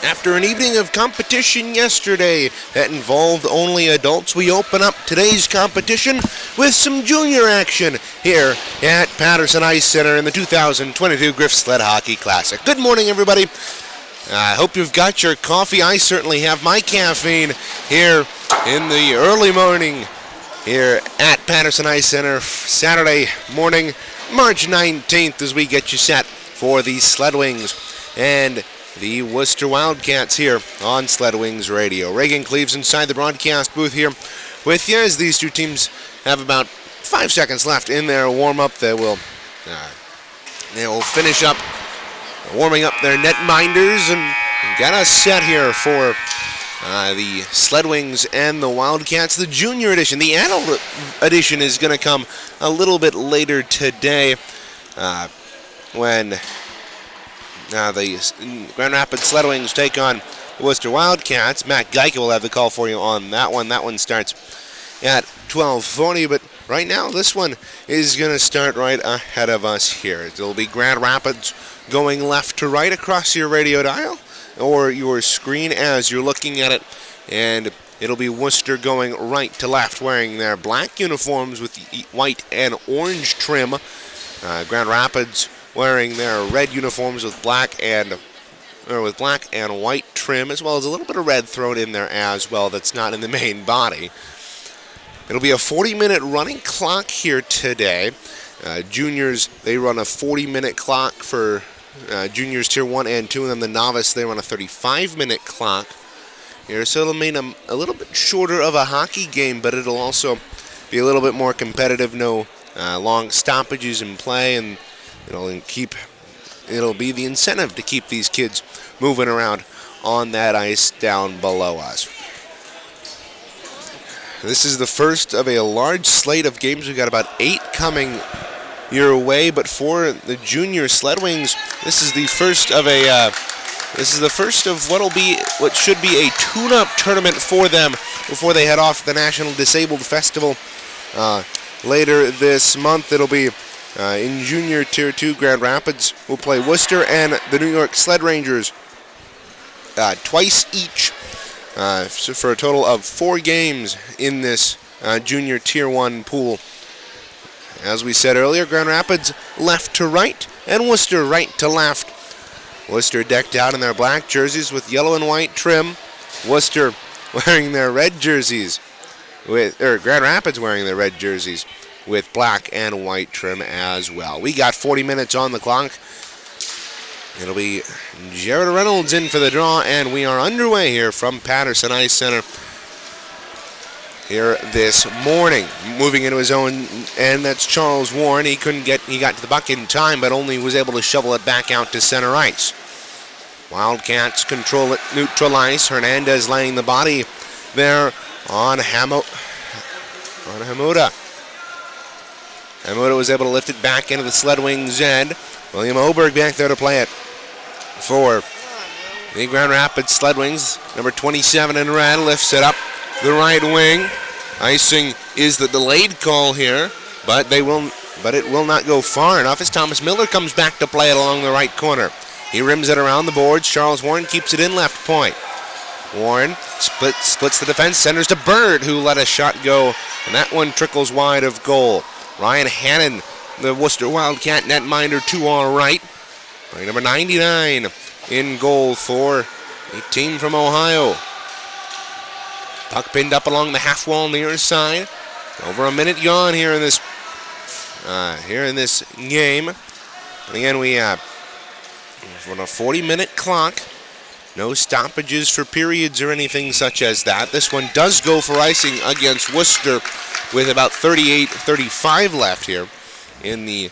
After an evening of competition yesterday that involved only adults, we open up today's competition with some junior action here at Patterson Ice Center in the 2022 Griff Sled Hockey Classic. Good morning, everybody. I hope you've got your coffee. I certainly have my caffeine here in the early morning here at Patterson Ice Center, Saturday morning, March 19th, as we get you set for the Sled Wings and the Wooster Wildcats here on Sled Wings Radio. Reagan Cleaves inside the broadcast booth here with you as these two teams have about 5 seconds left in their warm-up. They will finish up warming up their netminders and get us set here for the Sled Wings and the Wildcats. The junior edition, the adult edition, is going to come a little bit later today when the Grand Rapids Sled Wings take on the Wooster Wildcats. Matt Geika will have the call for you on that one. That one starts at 12:40, but right now this one is going to start right ahead of us here. It'll be Grand Rapids going left to right across your radio dial or your screen as you're looking at it, and it'll be Wooster going right to left wearing their black uniforms with white and orange trim. Grand Rapids wearing their red uniforms with black and white trim, as well as a little bit of red thrown in there as well that's not in the main body. It'll be a 40-minute running clock here today. Juniors, they run a 40-minute clock for juniors tier 1 and 2, and then the novice, they run a 35-minute clock here. So it'll mean a little bit shorter of a hockey game, but it'll also be a little bit more competitive. No long stoppages in play, and it'll be the incentive to keep these kids moving around on that ice down below us. This is the first of a large slate of games. We've got about 8 coming your way, but for the junior Sled Wings, this is the first of what should be a tune-up tournament for them before they head off to the National Disabled Festival later this month. It'll be in Junior Tier 2, Grand Rapids will play Wooster and the New York Sled Rangers twice each, so for a total of 4 games in this Junior Tier 1 pool. As we said earlier, Grand Rapids left to right and Wooster right to left. Wooster decked out in their black jerseys with yellow and white trim. Wooster wearing their red jerseys, Grand Rapids wearing their red jerseys with black and white trim as well. We got 40 minutes on the clock. It'll be Jared Reynolds in for the draw, and we are underway here from Patterson Ice Center here this morning. Moving into his own end, that's Charles Warren. He got to the puck in time, but only was able to shovel it back out to center ice. Wildcats control it, neutral ice. Hernandez laying the body there on Hamuda. Hamuda was able to lift it back into the Sled Wings end. William Oberg back there to play it for the Grand Rapids Sled Wings. Number 27 in red lifts it up the right wing. Icing is the delayed call here, but it will not go far enough as Thomas Miller comes back to play it along the right corner. He rims it around the boards. Charles Warren keeps it in left point. Warren splits the defense, centers to Bird, who let a shot go, and that one trickles wide of goal. Ryan Hannon, the Wooster Wildcat netminder, to our right. Number 99 in goal for a team from Ohio. Puck pinned up along the half wall near side. Over a minute gone here in this game. And again, we have on a 40-minute clock. No stoppages for periods or anything such as that. This one does go for icing against Wooster with about 38-35 left here in the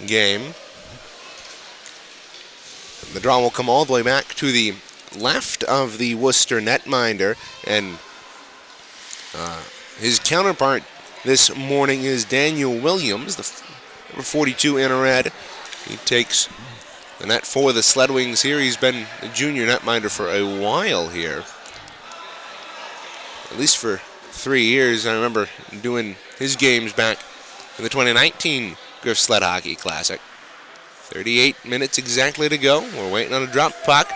game. The draw will come all the way back to the left of the Wooster netminder, and his counterpart this morning is Daniel Williams, the number 42 in red. He takes the net for the Sled Wings here. He's been a junior netminder for a while here, at least for 3 years. I remember doing his games back in the 2019 Griff Sled Hockey Classic. 38 minutes exactly to go. We're waiting on a drop puck.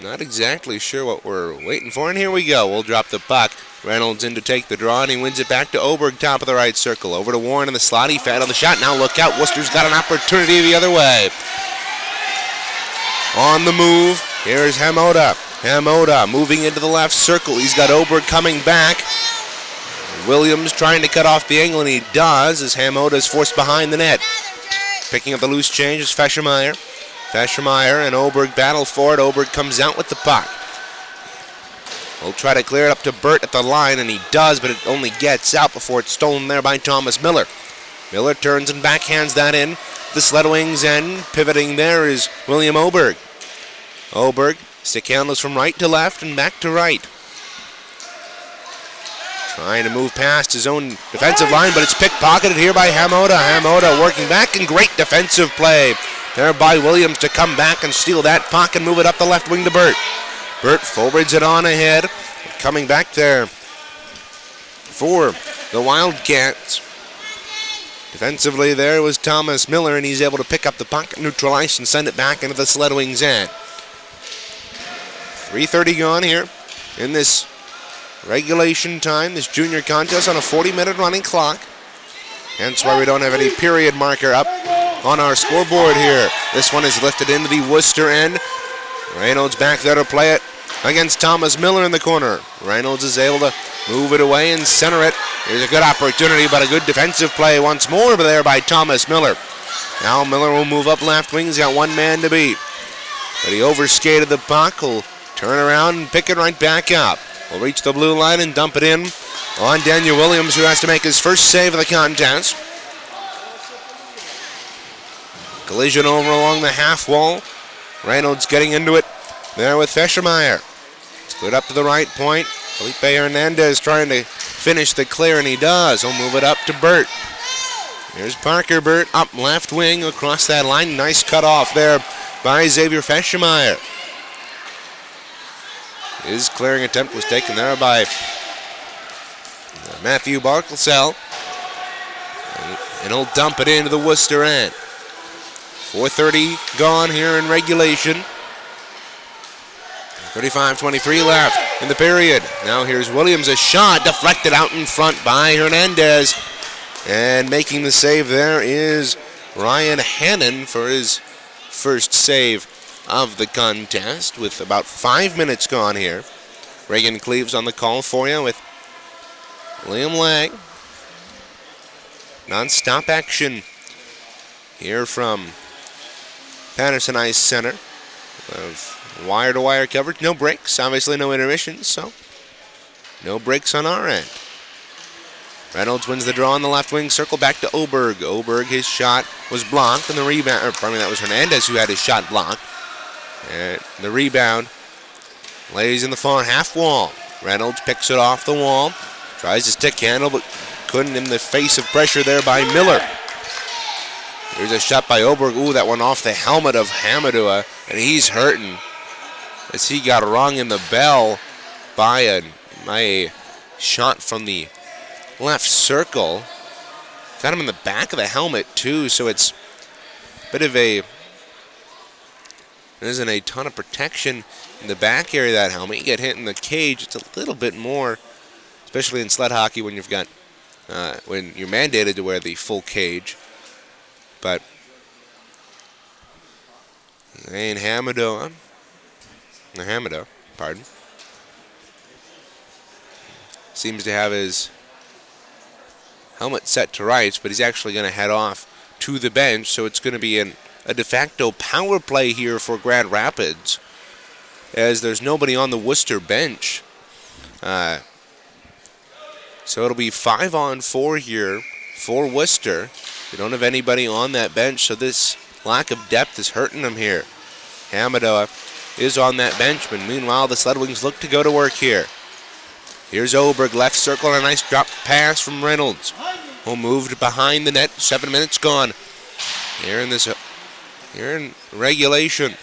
Not exactly sure what we're waiting for, and here we go. We'll drop the puck. Reynolds in to take the draw, and he wins it back to Oberg, top of the right circle. Over to Warren in the slot. He fed on the shot. Now look out. Wooster's got an opportunity the other way. On the move, here's Hamoda. Hamoda moving into the left circle. He's got Oberg coming back. Williams trying to cut off the angle, and he does as Hamoda is forced behind the net. Picking up the loose change is Feschermeyer. Feschermeyer and Oberg battle for it. Oberg comes out with the puck. We'll try to clear it up to Burt at the line, and he does, but it only gets out before it's stolen there by Thomas Miller. Miller turns and backhands that in. The Sled Wings end. Pivoting there is William Oberg. Oberg, stick handles from right to left and back to right. Trying to move past his own defensive line, but it's pickpocketed here by Hamoda. Hamoda working back, and great defensive play there by Williams to come back and steal that puck and move it up the left wing to Burt. Burt forwards it on ahead. Coming back there for the Wildcats. Defensively there was Thomas Miller, and he's able to pick up the puck, neutralize, and send it back into the Sled Wings end. 3:30 gone here in this regulation time, this junior contest on a 40-minute running clock. Hence why we don't have any period marker up on our scoreboard here. This one is lifted into the Wooster end. Reynolds back there to play it against Thomas Miller in the corner. Reynolds is able to move it away and center it. Here's a good opportunity, but a good defensive play once more there by Thomas Miller. Now Miller will move up left wing. He's got one man to beat. But he overskated the puck. He'll turn around and pick it right back up. Will reach the blue line and dump it in on Daniel Williams, who has to make his first save of the contest. Collision over along the half wall. Reynolds getting into it there with Feschermeyer. It's cleared up to the right point. Felipe Hernandez trying to finish the clear, and he does. He'll move it up to Burt. Here's Parker Burt up left wing across that line. Nice cut off there by Xavier Feschermeyer. His clearing attempt was taken there by Matthew Barkelsell. And he'll dump it into the Wooster end. 4:30 gone here in regulation. 35-23 left in the period. Now here's Williams, a shot deflected out in front by Hernandez. And making the save there is Ryan Hannon for his first save of the contest with about 5 minutes gone here. Reagan Cleaves on the call for you with Liam Lang. Non-stop action here from Patterson Ice Center of wire-to-wire coverage. No breaks, obviously no intermissions, so no breaks on our end. Reynolds wins the draw on the left wing, circle back to Oberg. Oberg, his shot was blocked, and the rebound, that was Hernandez who had his shot blocked. And the rebound lays in the far half wall. Reynolds picks it off the wall, tries to stick handle, but couldn't in the face of pressure there by Miller. Here's a shot by Oberg. Ooh, that one off the helmet of Hamadua, and he's hurting as he got rung in the bell by a shot from the left circle. Got him in the back of the helmet too, so it's a bit of a, there isn't a ton of protection in the back area of that helmet. You get hit in the cage, it's a little bit more, especially in sled hockey when you've got, when you're mandated to wear the full cage. But Zane Hamadua, seems to have his helmet set to rights, but he's actually going to head off to the bench, so it's going to be a de facto power play here for Grand Rapids, as there's nobody on the Wooster bench. So it'll be 5-on-4 here for Wooster. They don't have anybody on that bench, so this lack of depth is hurting them here. Hamadua is on that bench, but meanwhile the Sled Wings look to go to work here. Here's Oberg, left circle, and a nice drop pass from Reynolds. Who moved behind the net, 7 minutes gone. Here in regulation.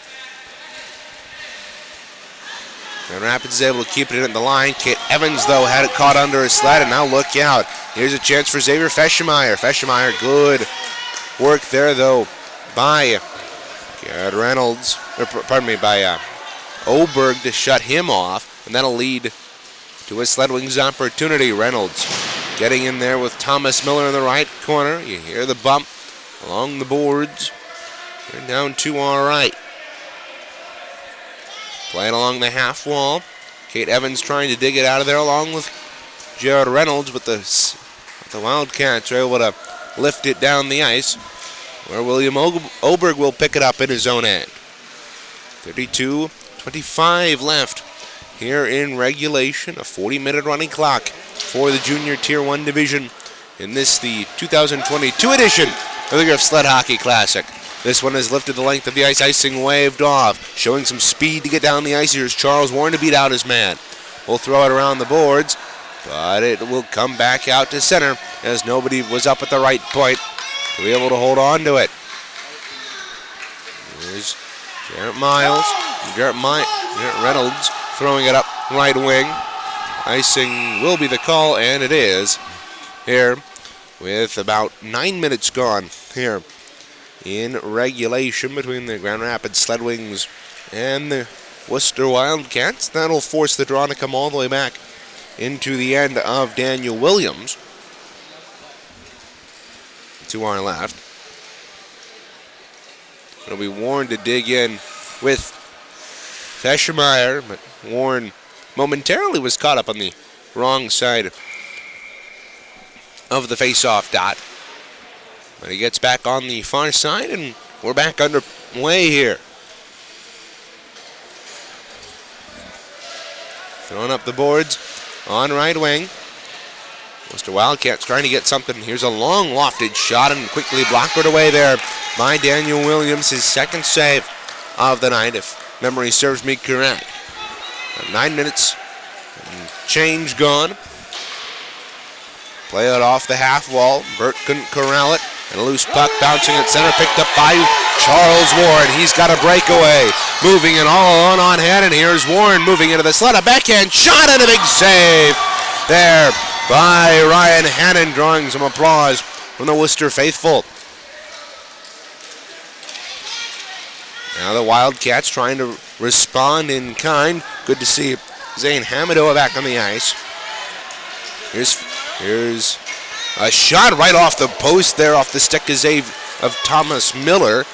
And Rapids is able to keep it in at the line. Kit Evans, though, had it caught under his sled, and now look out. Here's a chance for Xavier Feschermeyer. Feschermeyer, good work there, though, by Reynolds, by Oberg to shut him off, and that'll lead to a Sled Wings opportunity. Reynolds getting in there with Thomas Miller in the right corner. You hear the bump along the boards. They're down to our right. Playing along the half wall. Kate Evans trying to dig it out of there along with Jared Reynolds, but the Wildcats are able to lift it down the ice, where William Oberg will pick it up in his own end. 32-25 left here in regulation. A 40-minute running clock for the Junior Tier 1 division in this, the 2022 edition of the Griff Sled Hockey Classic. This one has lifted the length of the ice, icing waved off, showing some speed to get down the ice. Here's Charles Warren to beat out his man. We'll throw it around the boards, but it will come back out to center as nobody was up at the right point to be able to hold on to it. Here's Jarrett Miles, Jarrett Reynolds throwing it up right wing. Icing will be the call, and it is here with about 9 minutes gone here in regulation between the Grand Rapids Sled Wings and the Wooster Wildcats. That'll force the draw to come all the way back into the end of Daniel Williams. To our left. It'll be Warren to dig in with Feschemeyer, but Warren momentarily was caught up on the wrong side of the face-off dot. But he gets back on the far side, and we're back underway here. Throwing up the boards on right wing. Wooster Wildcats trying to get something. Here's a long lofted shot and quickly blocked away there by Daniel Williams, his second save of the night, if memory serves me correct. 9 minutes and change gone. Play it off the half wall. Burt couldn't corral it. And a loose puck bouncing at center, picked up by Charles Warren. He's got a breakaway. Moving it all alone on hand, and here's Warren moving into the slot. A backhand shot and a big save there by Ryan Hannon, drawing some applause from the Wooster faithful. Now the Wildcats trying to respond in kind. Good to see Zane Hamadoa back on the ice. Here's a shot right off the post there, off the stick of Thomas Miller.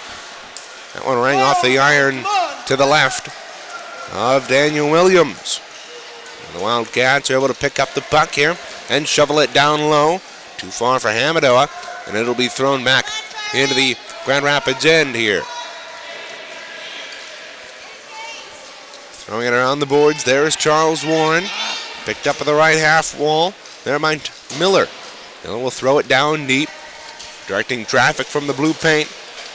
That one rang off the iron to the left of Daniel Williams. And the Wildcats are able to pick up the puck here and shovel it down low. Too far for Hamadoa, and it'll be thrown back into the Grand Rapids end here. Throwing it around the boards, there's Charles Warren. Picked up at the right half wall. There by Miller. Miller will throw it down deep, directing traffic from the blue paint.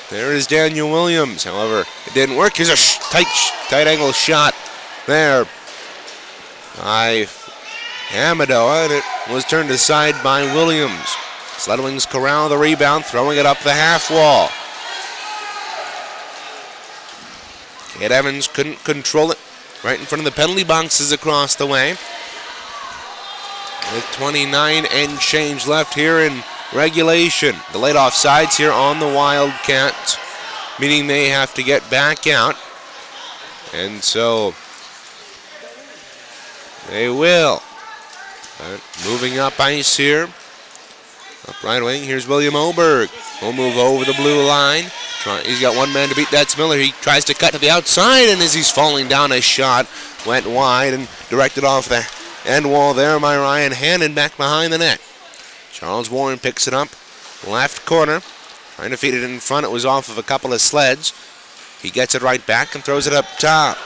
There is Daniel Williams. However, it didn't work. Here's a tight angle shot there by Hamadoa, and it was turned aside by Williams. Sled Wings corral the rebound, throwing it up the half wall. Kate Evans couldn't control it. Right in front of the penalty boxes across the way. With 29 and change left here in regulation. Delayed offsides here on the Wildcats, meaning they have to get back out. And so they will. But moving up ice here. Up right wing, here's William Oberg. He'll move over the blue line. He's got one man to beat. That's Miller. He tries to cut to the outside, and as he's falling down, a shot went wide and directed off the end wall there by Ryan Hannon back behind the net. Charles Warren picks it up, left corner, trying to feed it in front. It was off of a couple of sleds. He gets it right back and throws it up top.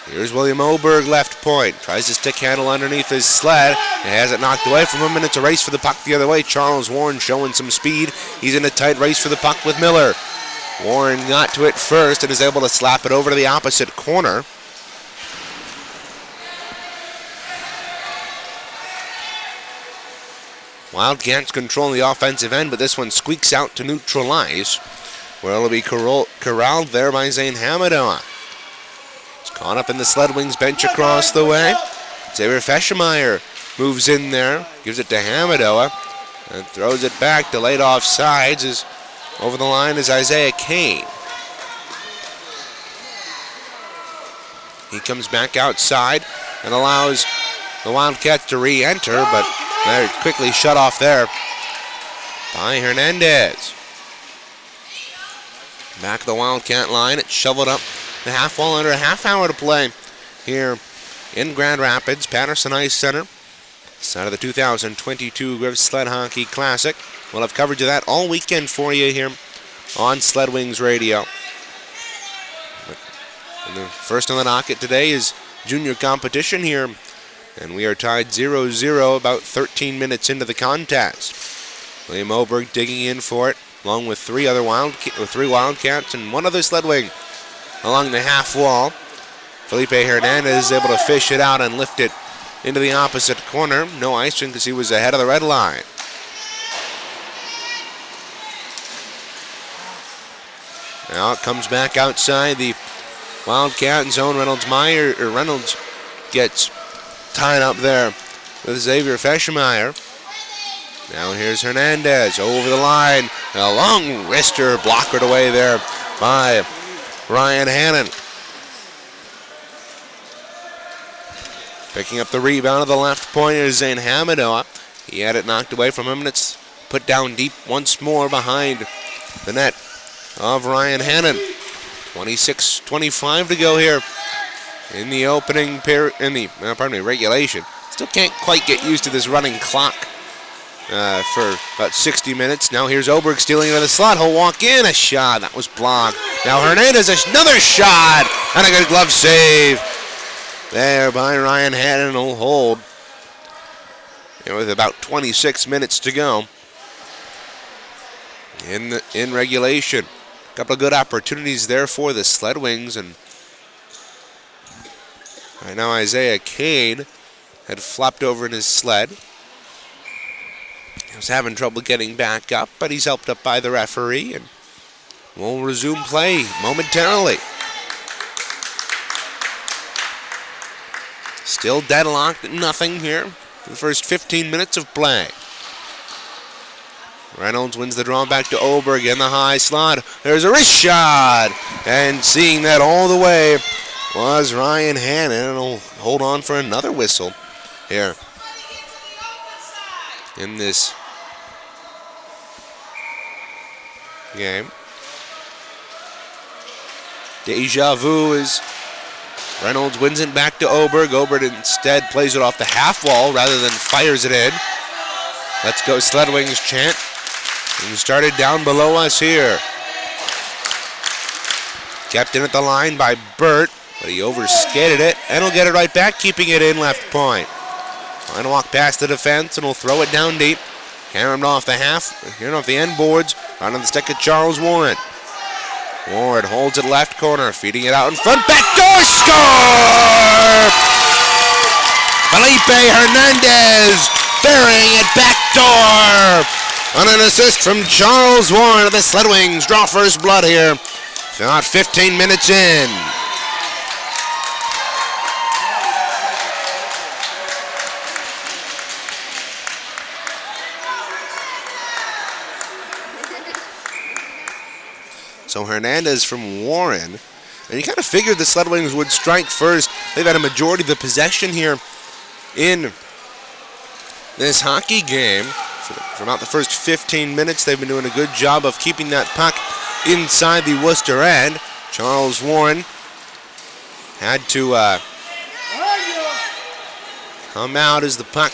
Here's William Oberg, left point. Tries to stick handle underneath his sled. He has it knocked away from him, and it's a race for the puck the other way. Charles Warren showing some speed. He's in a tight race for the puck with Miller. Warren got to it first and is able to slap it over to the opposite corner. Wildcats control the offensive end, but this one squeaks out to neutral ice, where it'll be corralled there by Zane Hamadoa. It's caught up in the Sled Wings bench across the way. Xavier Feschemeyer moves in there, gives it to Hamadoa, and throws it back. Delayed offsides. Over the line is Isaiah Kane. He comes back outside and allows the Wildcats to re-enter, but they're quickly shut off there by Hernandez. Back to the Wildcat line. It's shoveled up the half wall under a half hour to play here in Grand Rapids, Patterson Ice Center. Side of the 2022 Griffs Sled Hockey Classic. We'll have coverage of that all weekend for you here on Sled Wings Radio. And the first on the docket today is junior competition here, and we are tied 0-0 about 13 minutes into the contest. William Oberg digging in for it, along with three Wildcats and one other Sled Wing along the half wall. Felipe Hernandez is able to fish it out and lift it into the opposite corner. No icing because he was ahead of the red line. Now it comes back outside the Wildcat zone. Reynolds gets tied up there with Xavier Feschmeyer. Now here's Hernandez over the line. A long wrister blockered away there by Ryan Hannon. Picking up the rebound of the left point is Zane Hamadoa. He had it knocked away from him, and it's put down deep once more behind the net of Ryan Hannon. 26-25 to go here in the opening period, regulation. Still can't quite get used to this running clock for about 60 minutes. Now here's Oberg stealing into the slot. He'll walk in. A shot. That was blocked. Now Hernandez, another shot. And a good glove save there by Ryan Hannon. Will hold with about 26 minutes to go in regulation. A couple of good opportunities there for the Sled Wings, and right now Isaiah Kane had flopped over in his sled. He was having trouble getting back up, but he's helped up by the referee, and we'll resume play momentarily. Still deadlocked at nothing here for the first 15 minutes of play. Reynolds wins the draw back to Oberg in the high slot. There's a wrist shot, and seeing that all the way was Ryan Hannon, and he'll hold on for another whistle here in this game. Deja vu is Reynolds wins it back to Oberg. Oberg instead plays it off the half wall rather than fires it in. Let's go Sled Wings chant. And started down below us here. Kept in at the line by Burt, but he overskated it, and he'll get it right back, keeping it in left point. Trying to walk past the defense, and he'll throw it down deep. Caromed off the off the end boards, right on the stick of Charles Warren. Warren holds it left corner, feeding it out in front. Backdoor score! Felipe Hernandez burying it backdoor on an assist from Charles Warren. The Sled Wings draw first blood here. About 15 minutes in. So Hernandez from Warren. And you kind of figured the Sled Wings would strike first. They've had a majority of the possession here in this hockey game. For about the first 15 minutes, they've been doing a good job of keeping that puck inside the Wooster end. Charles Warren had to come out as the puck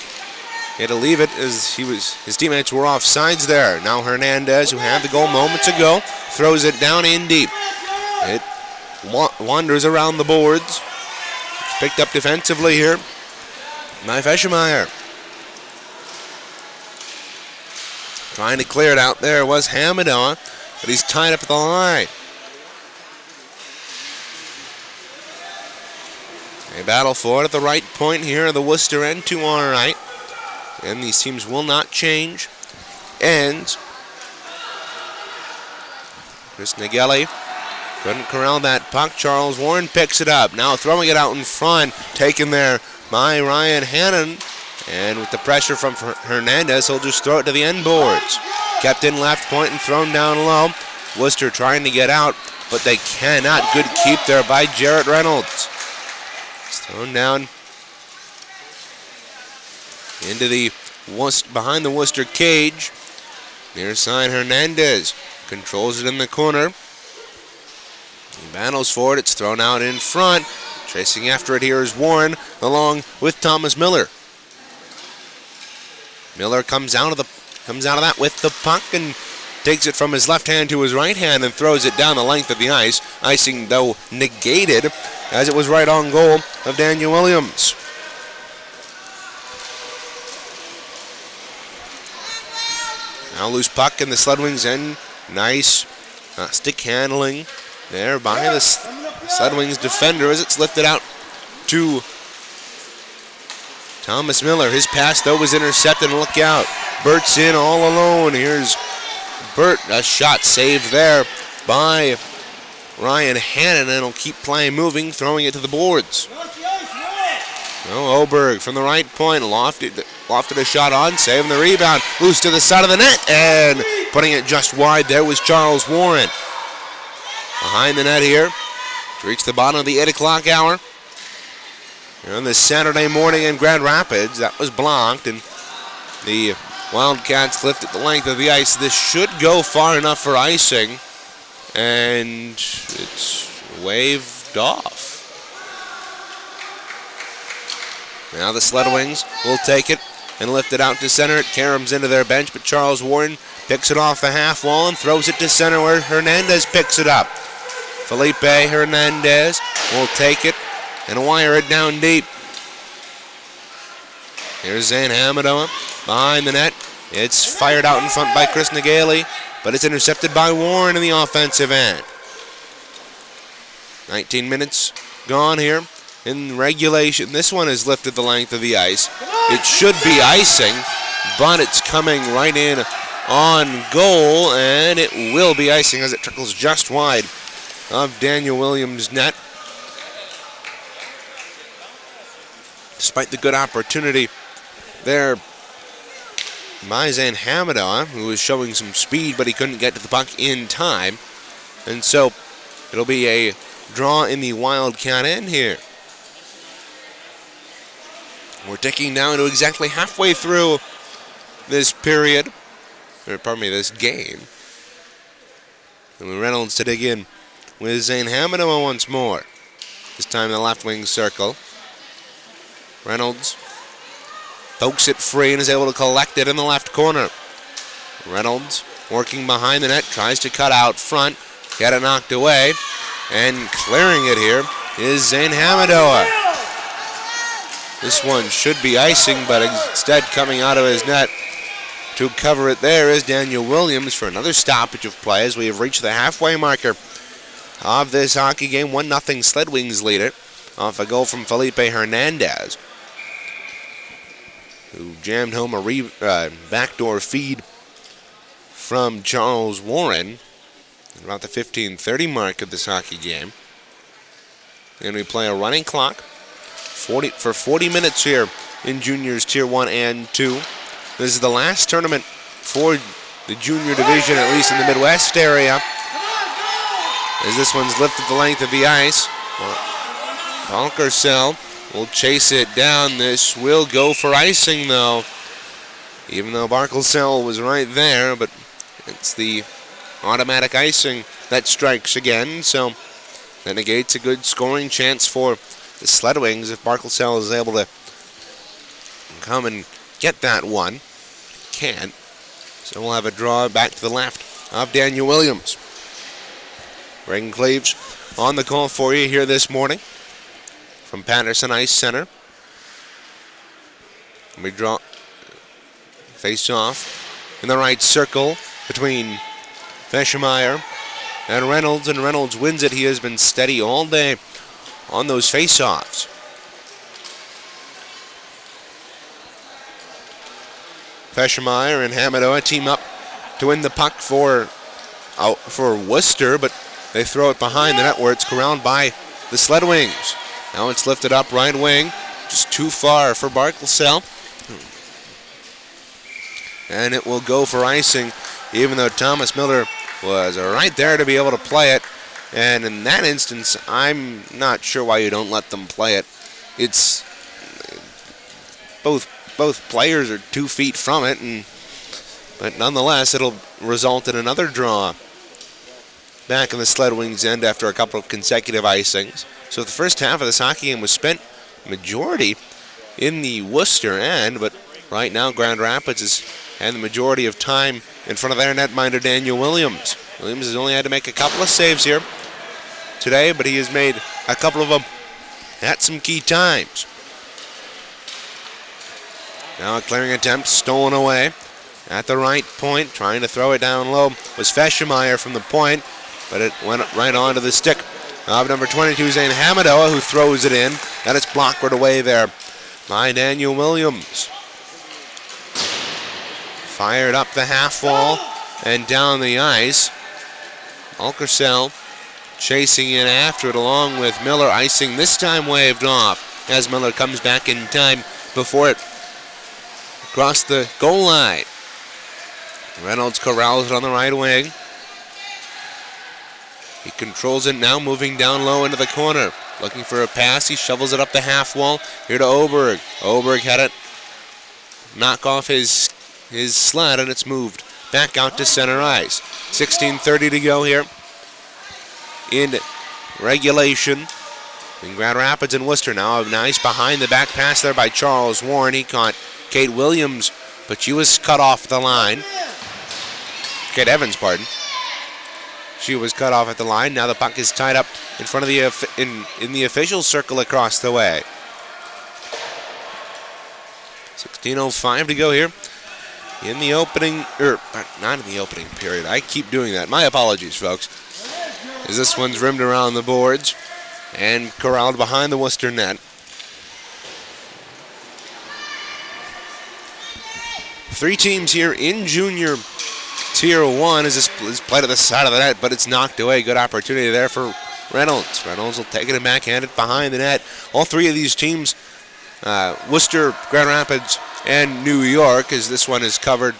had to leave it as his teammates were off sides there. Now Hernandez, who had the goal moments ago, throws it down in deep. It wanders around the boards. It's picked up defensively here by Feschmeyer. Trying to clear it out there was Hamadoa, but he's tied up at the line. They battle for it at the right point here, the Wooster end to our right. And these teams will not change. And Chris Nageli couldn't corral that puck. Charles Warren picks it up. Now throwing it out in front, taken there by Ryan Hannon. And with the pressure from Hernandez, he'll just throw it to the end boards. Kept in left point and thrown down low. Wooster trying to get out, but they cannot. Good keep there by Jarrett Reynolds. It's thrown down into the behind the Wooster cage. Near side, Hernandez controls it in the corner. He battles for it. It's thrown out in front. Chasing after it here is Warren, along with Thomas Miller. Miller comes out of that with the puck and takes it from his left hand to his right hand and throws it down the length of the ice. Icing, though, negated, as it was right on goal of Daniel Williams. Now loose puck in the Sledwings end. Nice stick handling there by the Sledwings defender as it's lifted out to Thomas Miller. His pass, though, was intercepted, and look out. Bert's in all alone. Here's Bert. A shot saved there by Ryan Hannon, and he'll keep play moving, throwing it to the boards. Oberg from the right point, lofted a shot on, saving the rebound. Loose to the side of the net, and putting it just wide there was Charles Warren. Behind the net here to reach the bottom of the 8 o'clock hour. Here on this Saturday morning in Grand Rapids, that was blocked, and the Wildcats lifted the length of the ice. This should go far enough for icing, and it's waved off. Now the Sledwings will take it and lift it out to center. It caroms into their bench, but Charles Warren picks it off the half wall and throws it to center where Hernandez picks it up. Felipe Hernandez will take it and wire it down deep. Here's Zane Hamadoa behind the net. It's fired out in front by Chris Nageli, but it's intercepted by Warren in the offensive end. 19 minutes gone here in regulation. This one has lifted the length of the ice. It should be icing, but it's coming right in on goal, and it will be icing as it trickles just wide of Daniel Williams' net. Despite the good opportunity there by Zane Hamadoa, who was showing some speed, but he couldn't get to the puck in time. And so it'll be a draw in the Wildcat end here. We're ticking down to exactly halfway through this period, or pardon me, this game. And Reynolds to dig in with Zane Hamadoa once more. This time in the left wing circle. Reynolds pokes it free and is able to collect it in the left corner. Reynolds working behind the net, tries to cut out front, get it knocked away, and clearing it here is Zane Hamadoa. This one should be icing, but instead coming out of his net to cover it there is Daniel Williams for another stoppage of play as we have reached the halfway marker of this hockey game. 1-0 Sledwings lead it off a goal from Felipe Hernandez, who jammed home a backdoor feed from Charles Warren at about the 15:30 mark of this hockey game. And we play a running clock for 40 minutes here in juniors tier 1 and 2. This is the last tournament for the junior division, at least in the Midwest area, as this one's lifted the length of the ice. Balkersell will chase it down. This will go for icing, though, even though Barkelsell was right there, but it's the automatic icing that strikes again, so that negates a good scoring chance for the Sledwings if Barkelsell is able to come and get that one. Can't. So we'll have a draw back to the left of Daniel Williams. Reagan Cleaves on the call for you here this morning from Patterson Ice Center. We draw face off in the right circle between Feschemeyer and Reynolds wins it. He has been steady all day on those face-offs. Feschemeyer and Hamadoa team up to win the puck for Wooster, but they throw it behind the net where it's corralled by the Sledwings. Now it's lifted up right wing, just too far for Barkelsell. And it will go for icing, even though Thomas Miller was right there to be able to play it. And in that instance, I'm not sure why you don't let them play it it's both players are 2 feet from it, but nonetheless, it'll result in another draw back in the Sled Wings end after a couple of consecutive icings. So the first half of this hockey game was spent majority in the Wooster end, but right now Grand Rapids is had the majority of time in front of their netminder Daniel Williams. Williams has only had to make a couple of saves here today, but he has made a couple of them at some key times. Now a clearing attempt stolen away at the right point, trying to throw it down low was Feschemeyer from the point, but it went right onto the stick of number 22, Zane Hamadoa, who throws it in. That is blocked right away there by Daniel Williams. Fired up the half wall and down the ice. Alkersell chasing in after it along with Miller. Icing this time waved off as Miller comes back in time before it crossed the goal line. Reynolds corrals it on the right wing. He controls it now, moving down low into the corner. Looking for a pass, he shovels it up the half wall. Here to Oberg. Oberg had it knock off his sled, and it's moved back out to center ice. 16:30 to go here in regulation. In Grand Rapids and Worcester now. A nice behind the back pass there by Charles Warren. He caught Kate Williams, but she was cut off the line. Kate Evans, pardon. She was cut off at the line. Now the puck is tied up in front of the in the official circle across the way. 16:05 to go here in the opening, not in the opening period. I keep doing that. My apologies, folks. As this one's rimmed around the boards and corralled behind the Worcester net. Three teams here in junior Tier 1 as this is played to the side of the net, but it's knocked away. Good opportunity there for Reynolds. Reynolds will take it and backhand it behind the net. All three of these teams, Worcester, Grand Rapids, and New York, as this one is covered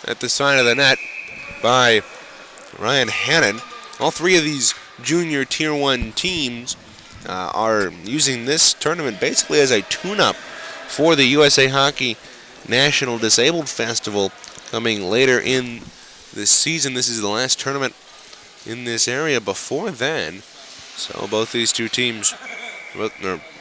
at the side of the net by Ryan Hannon. All three of these junior Tier 1 teams are using this tournament basically as a tune-up for the USA Hockey National Disabled Festival coming later in this season. This is the last tournament in this area before then. So both these two teams,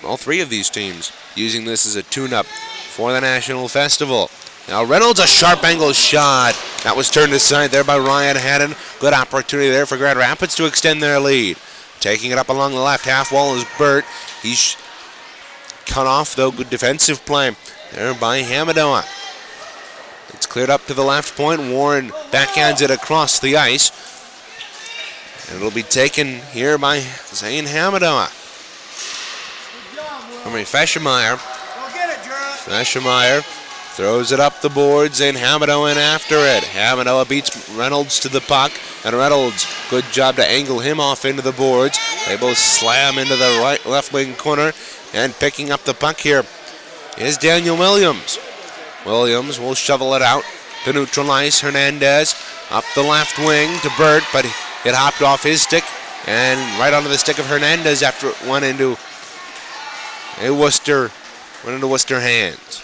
all three of these teams, using this as a tune-up for the National Festival. Now Reynolds, a sharp angle shot. That was turned aside there by Ryan Hannon. Good opportunity there for Grand Rapids to extend their lead. Taking it up along the left half wall is Burt. He's cut off, though. Good defensive play there by Hamadoa. It's cleared up to the left point. Warren backhands it across the ice. And it'll be taken here by Zane Hamadoa. Feschemeyer. Feschemeyer throws it up the board. Zane Hamadoa in after it. Hamadoa beats Reynolds to the puck. And Reynolds, good job to angle him off into the boards. They both slam into the left wing corner. And picking up the puck here is Daniel Williams. Williams will shovel it out to neutralize Hernandez. Up the left wing to Burt, but it hopped off his stick and right onto the stick of Hernandez after it went into Worcester hands.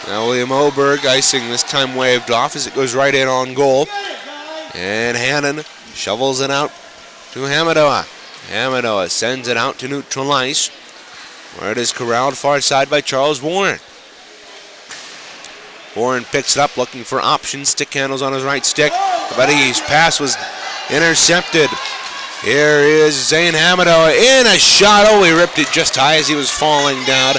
Now William Oberg icing, this time waved off as it goes right in on goal. And Hannon shovels it out to Hamadoa. Hamadoa sends it out to neutral ice, where it is corralled far side by Charles Warren. Warren picks it up, looking for options. Stick handles on his right stick, but his pass was intercepted. Here is Zane Hamadoa in a shot. Oh, he ripped it just high as he was falling down.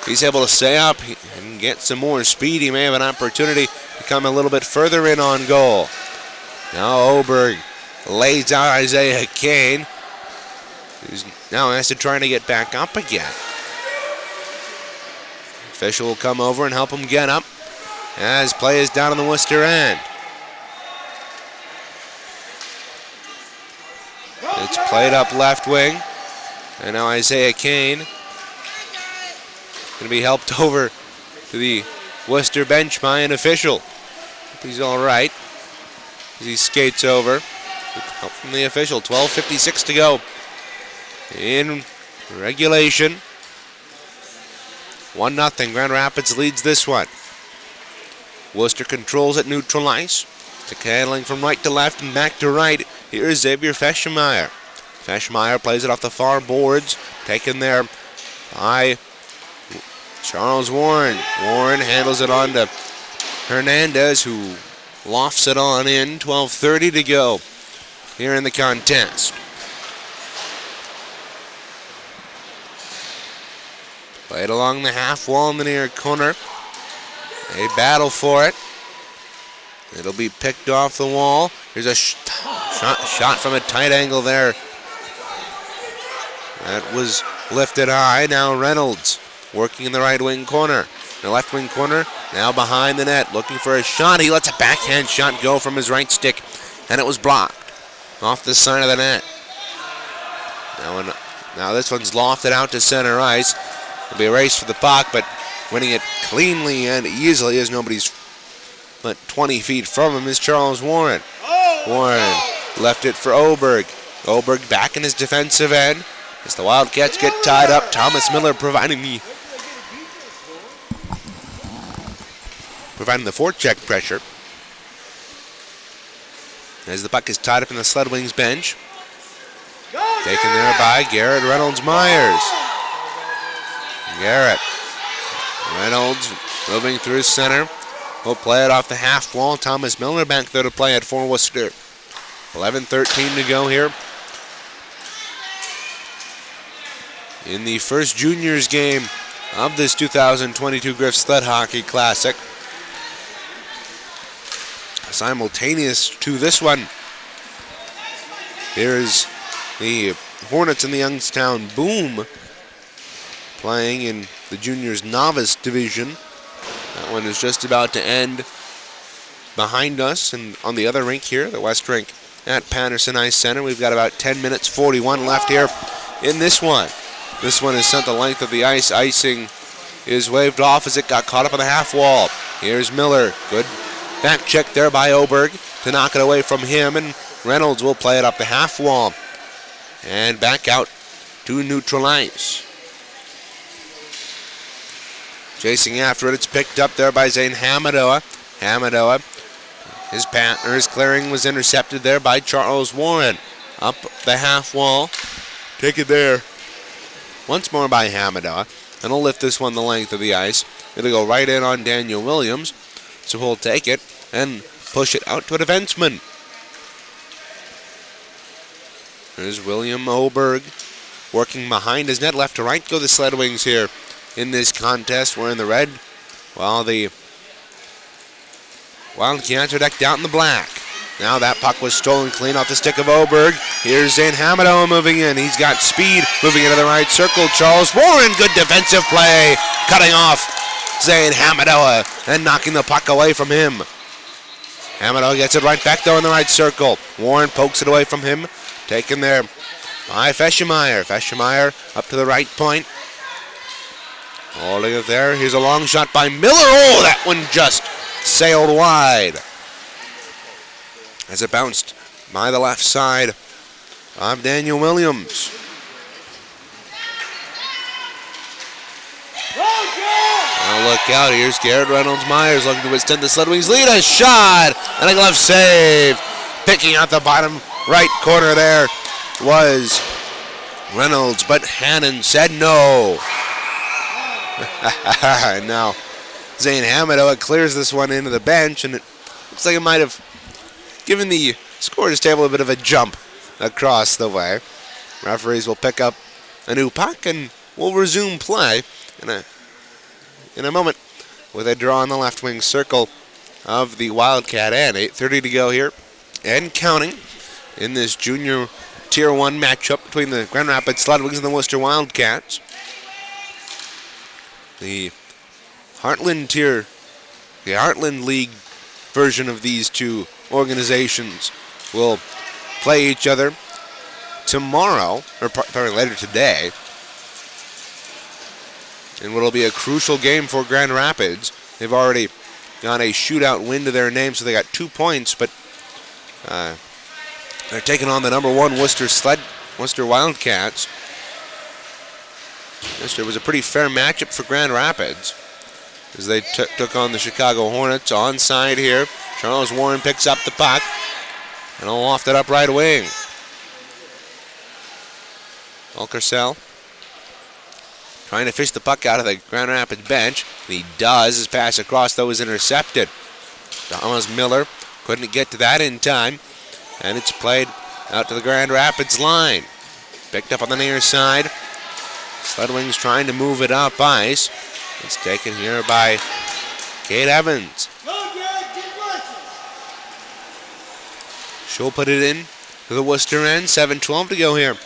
He's able to stay up and get some more speed. He may have an opportunity to come a little bit further in on goal. Now Oberg lays out Isaiah Kane, who's now has to try to get back up again. Official will come over and help him get up as play is down on the Worcester end. It's played up left wing, and now Isaiah Kane going to be helped over to the Worcester bench by an official. He's all right as he skates over with help from the official. 12:56 to go in Regulation. 1-0. Grand Rapids leads this one. Wooster controls at neutral ice. To handling from right to left and back to right. Here is Xavier Feschmeyer. Feschmeyer plays it off the far boards. Taken there by Charles Warren. Warren handles it on to Hernandez, who lofts it on in. 12:30 to go here in the contest. Played along the half wall in the near corner. They battle for it. It'll be picked off the wall. Here's a shot from a tight angle there. That was lifted high. Now Reynolds working in the right wing corner. The left wing corner now behind the net, looking for a shot. He lets a backhand shot go from his right stick, and it was blocked off the side of the net. Now this one's lofted out to center ice. It'll be a race for the puck, but winning it cleanly and easily as nobody's but 20 feet from him is Charles Warren. Warren left it for Oberg. Oberg back in his defensive end as the Wildcats get tied up. Thomas Miller providing the forecheck pressure as the puck is tied up in the Sled Wings bench. Taken there by Garrett Reynolds-Myers. Garrett Reynolds moving through center. Will play it off the half wall. Thomas Miller back there to play it for Wooster. 11:13 to go here in the first juniors game of this 2022 Griff Sled Hockey Classic. Simultaneous to this one, here's the Hornets and the Youngstown Boom playing in the juniors novice division. That one is just about to end behind us, and on the other rink here, the West Rink at Patterson Ice Center, we've got about 10 minutes 41 left here in this one. This one is sent the length of the ice. Icing is waved off as it got caught up on the half wall. Here's Miller. Good back check there by Oberg to knock it away from him, and Reynolds will play it up the half wall and back out to neutral ice. Chasing after it, it's picked up there by Zane Hamadoa. Hamadoa, his clearing was intercepted there by Charles Warren. Up the half wall, take it there once more by Hamadoa, and he'll lift this one the length of the ice. It'll go right in on Daniel Williams, so he'll take it and push it out to a defenseman. There's William Oberg working behind his net. Left to right go the Sled Wings here in this contest. We're in the red, while the Wildcats are decked out in the black. Now that puck was stolen clean off the stick of Oberg. Here's Zane Hamadoa moving in. He's got speed, moving into the right circle. Charles Warren, good defensive play, cutting off Zane Hamadoa and knocking the puck away from him. Hamadoa gets it right back though in the right circle. Warren pokes it away from him. Taken there by Feschmeyer. Feschmeyer up to the right point. Holding it there. Here's a long shot by Miller. Oh, that one just sailed wide as it bounced by the left side of Daniel Williams. Now look out. Here's Garrett Reynolds-Myers looking to extend the Sled Wings lead. A shot and a glove save. Picking out the bottom right corner there was Reynolds, but Hannon said no. And now Zane Hamadoa clears this one into the bench, and it looks like it might have given the scorers table a bit of a jump across the way. Referees will pick up a new puck, and we'll resume play in a moment with a draw in the left wing circle of the Wildcat end. 8:30 to go here and counting in this junior Tier 1 matchup between the Grand Rapids Sled Wings and the Wooster Wildcats. The Heartland League version of these two organizations will play each other tomorrow, or probably later today, in what will be a crucial game for Grand Rapids. They've already got a shootout win to their name, so they got 2 points, but they're taking on the number 1 Wooster Wildcats. It was a pretty fair matchup for Grand Rapids as they took on the Chicago Hornets. Onside here. Charles Warren picks up the puck and will loft it up right wing. Alcarcel trying to fish the puck out of the Grand Rapids bench. And he does. His pass across, though, is intercepted. Thomas Miller couldn't get to that in time. And it's played out to the Grand Rapids line. Picked up on the near side. Sled Wings trying to move it up ice. It's taken here by Kate Evans. She'll put it in to the Wooster end. 7:12 to go here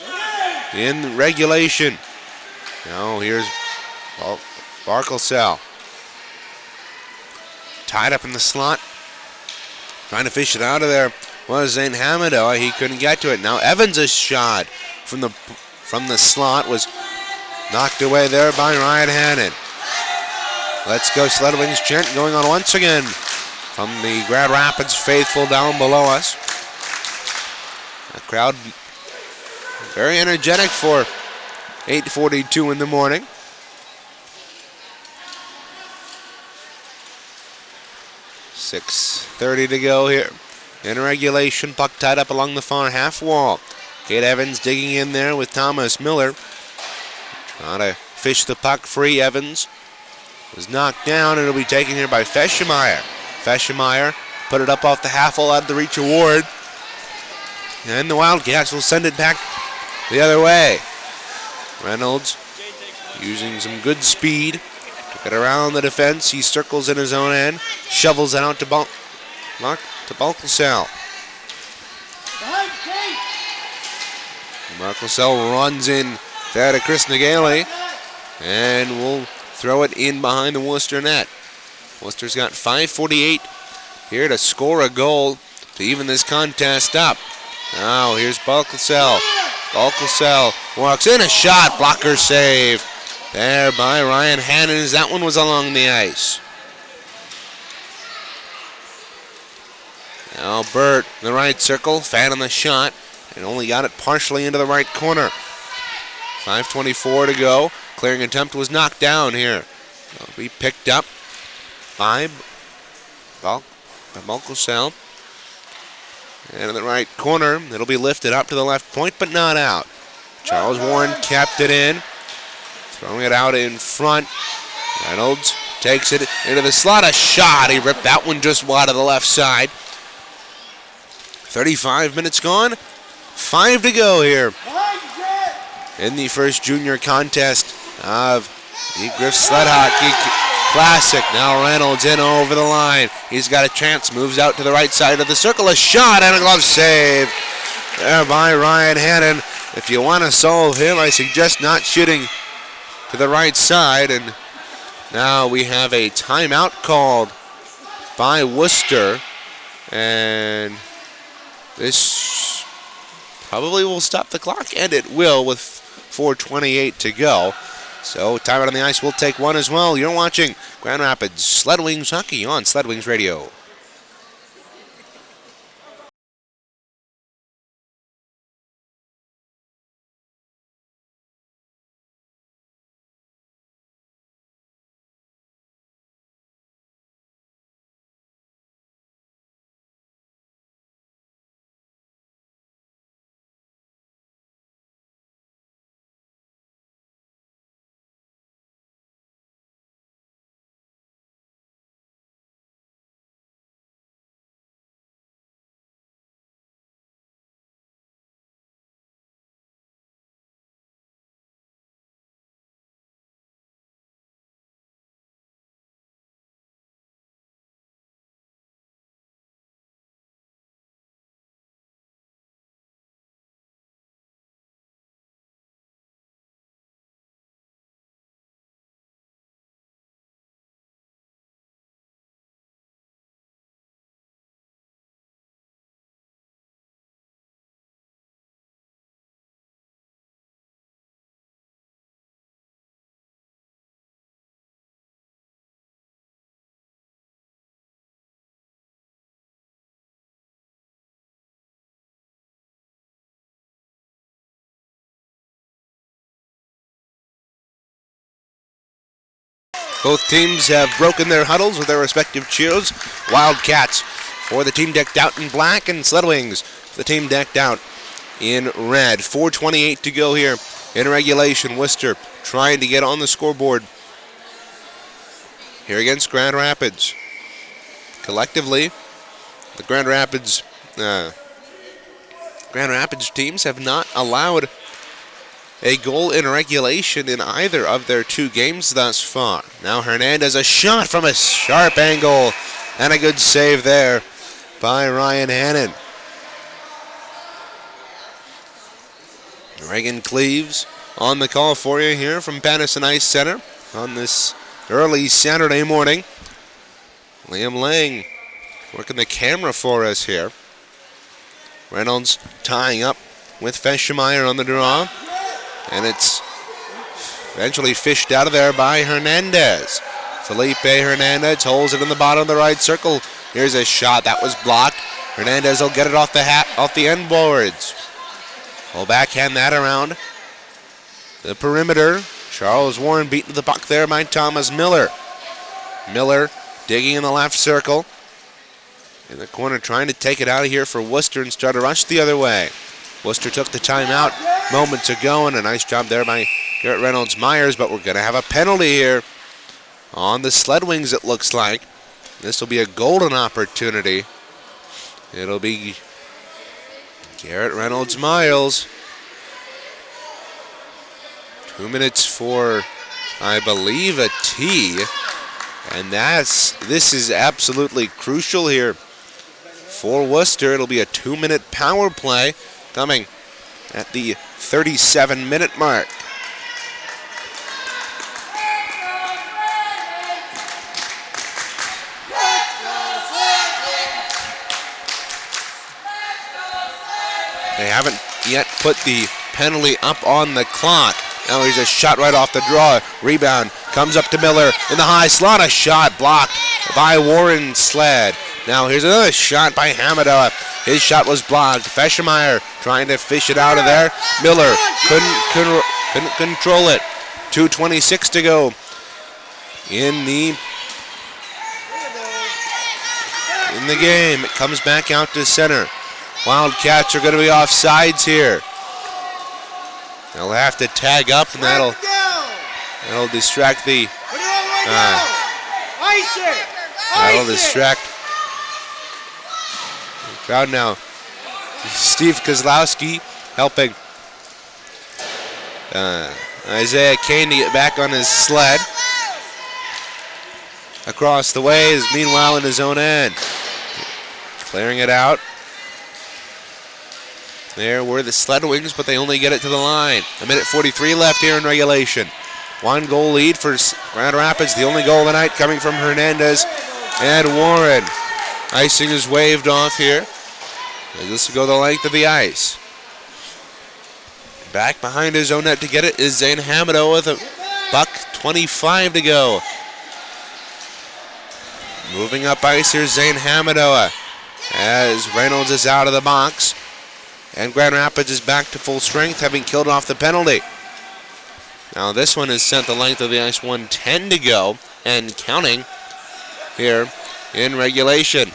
in regulation. Now here's Barkelsell. Tied up in the slot. Trying to fish it out of there was Zane Hamido. He couldn't get to it. Now Evans' shot from the slot was knocked away there by Ryan Hannon. Let's go Sled Wings chant going on once again from the Grand Rapids faithful down below us. A crowd very energetic for 8:42 in the morning. .6:30 to go here in regulation. Puck tied up along the far half wall. Kate Evans digging in there with Thomas Miller. Trying to fish the puck free. Evans was knocked down, and it'll be taken here by Feschemeyer. Feschemeyer put it up off the half wall out of the reach of Ward. And the Wildcats will send it back the other way. Reynolds using some good speed to get around the defense. He circles in his own end, shovels it out to Balcasell. Balcasell runs in there to Chris Nagale and will throw it in behind the Wooster net. Wooster's got 5:48 here to score a goal to even this contest up. Now here's Balcasell. Balcasell walks in, a shot, blocker save there by Ryan Hannon as that one was along the ice. Now Burt in the right circle, fan on the shot, and only got it partially into the right corner. 5:24 to go. Clearing attempt was knocked down here. It'll be picked up by Balcasell. And in the right corner, it'll be lifted up to the left point, but not out. Charles Warren kept it in, throwing it out in front. Reynolds takes it into the slot, a shot. He ripped that one just wide of the left side. 35 minutes gone, 5 to go here in the first junior contest of the Griff Sled Hockey Classic. Now Reynolds in over the line. He's got a chance, moves out to the right side of the circle. A shot and a glove save there by Ryan Hannon. If you want to solve him, I suggest not shooting to the right side. And now we have a timeout called by Wooster. And this probably will stop the clock, and it will with 4:28 to go. So timeout on the ice, we'll take one as well. You're watching Grand Rapids Sled Wings Hockey on Sled Wings Radio. Both teams have broken their huddles with their respective cheers. Wildcats for the team decked out in black, and Sled Wings for the team decked out in red. 4:28 to go here in regulation. Wooster trying to get on the scoreboard here against Grand Rapids. Collectively, the Grand Rapids teams have not allowed a goal in regulation in either of their two games thus far. Now Hernandez, a shot from a sharp angle, and a good save there by Ryan Hannon. Reagan Cleaves on the call for you here from Patterson Ice Center on this early Saturday morning. Liam Lang working the camera for us here. Reynolds tying up with Feschemeyer on the draw. And it's eventually fished out of there by Hernandez. Felipe Hernandez holds it in the bottom of the right circle. Here's a shot that was blocked. Hernandez will get it off the end boards. We'll backhand that around the perimeter. Charles Warren beaten to the puck there by Thomas Miller. Miller digging in the left circle. In the corner trying to take it out of here for Wooster and start a rush the other way. Wooster took the timeout moments ago, and a nice job there by Garrett Reynolds-Myers, but we're going to have a penalty here on the Sled Wings, it looks like. This will be a golden opportunity. It'll be Garrett Reynolds-Myers. 2 minutes for, I believe, a tee. And this is absolutely crucial here for Wooster. It'll be a 2-minute power play coming at the 37-minute mark. They haven't yet put the penalty up on the clock. Now here's a shot right off the draw. Rebound comes up to Miller in the high slot. A shot blocked by Warren Sled. Now here's another shot by Hamadoa. His shot was blocked. Feschemeyer trying to fish it out of there. Miller couldn't control it. 2:26 to go in the game. It comes back out to center. Wildcats are going to be off sides here. They'll have to tag up, and that'll distract the crowd now. Steve Kozlowski helping Isaiah Kane to get back on his sled. Across the way is meanwhile in his own end. Clearing it out. There were the Sled Wings, but they only get it to the line. 1:43 left here in regulation. 1-goal lead for Grand Rapids. The only goal of the night coming from Hernandez and Warren. Icing is waved off here. This will go the length of the ice. Back behind his own net to get it is Zane Hamadoa with a buck 25 to go. Moving up ice here, Zane Hamadoa as Reynolds is out of the box. And Grand Rapids is back to full strength, having killed off the penalty. Now this one is sent the length of the ice, 1:10 to go, and counting here in regulation.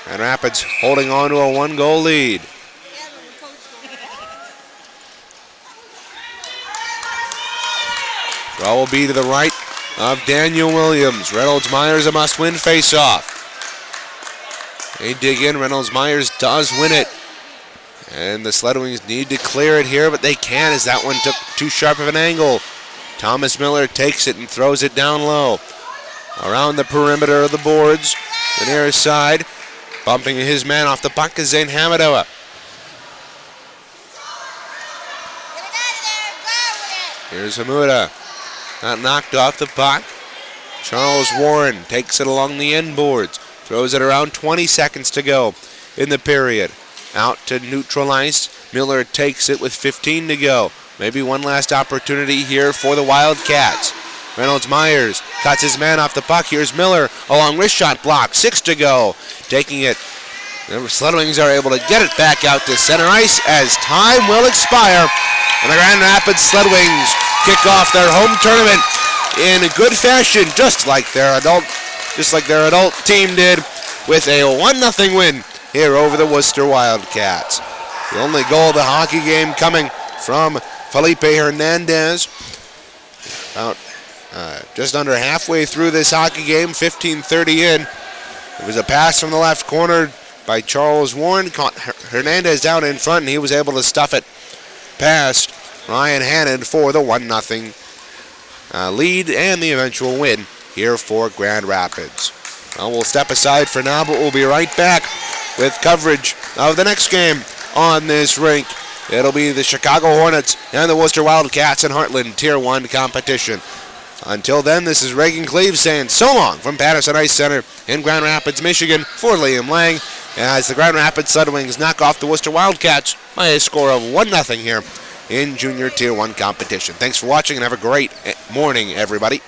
Grand Rapids holding on to a 1-goal lead. Draw will be to the right of Daniel Williams. Reynolds-Myers a must-win face-off. They dig in. Reynolds-Myers does win it. And the Sled Wings need to clear it here, but they can't as that one took too sharp of an angle. Thomas Miller takes it and throws it down low. Around the perimeter of the boards, the nearest side, bumping his man off the puck is Zane Hamadoa. Here's Hamuda. Not knocked off the puck. Charles Warren takes it along the end boards. Throws it around 20 seconds to go in the period. Out to neutral ice. Miller takes it with 15 to go. Maybe one last opportunity here for the Wildcats. Reynolds-Myers cuts his man off the puck. Here's Miller. A long wrist shot block. 6 to go. Taking it. The Sled Wings are able to get it back out to center ice as time will expire. And the Grand Rapids Sled Wings kick off their home tournament in good fashion, just like their adult team did, with a 1-0 win here over the Wooster Wildcats. The only goal of the hockey game coming from Felipe Hernandez. About just under halfway through this hockey game, 15:30 in. It was a pass from the left corner by Charles Warren. Caught Hernandez down in front, and he was able to stuff it past Ryan Hannon for the 1-0 lead and the eventual win here for Grand Rapids. Well, we'll step aside for now, but we'll be right back with coverage of the next game on this rink. It'll be the Chicago Hornets and the Wooster Wildcats in Heartland Tier 1 competition. Until then, this is Reagan Cleves saying so long from Patterson Ice Center in Grand Rapids, Michigan, for Liam Lang, as the Grand Rapids Sled Wings knock off the Wooster Wildcats by a score of 1-0 here in Junior Tier 1 competition. Thanks for watching and have a great morning, everybody.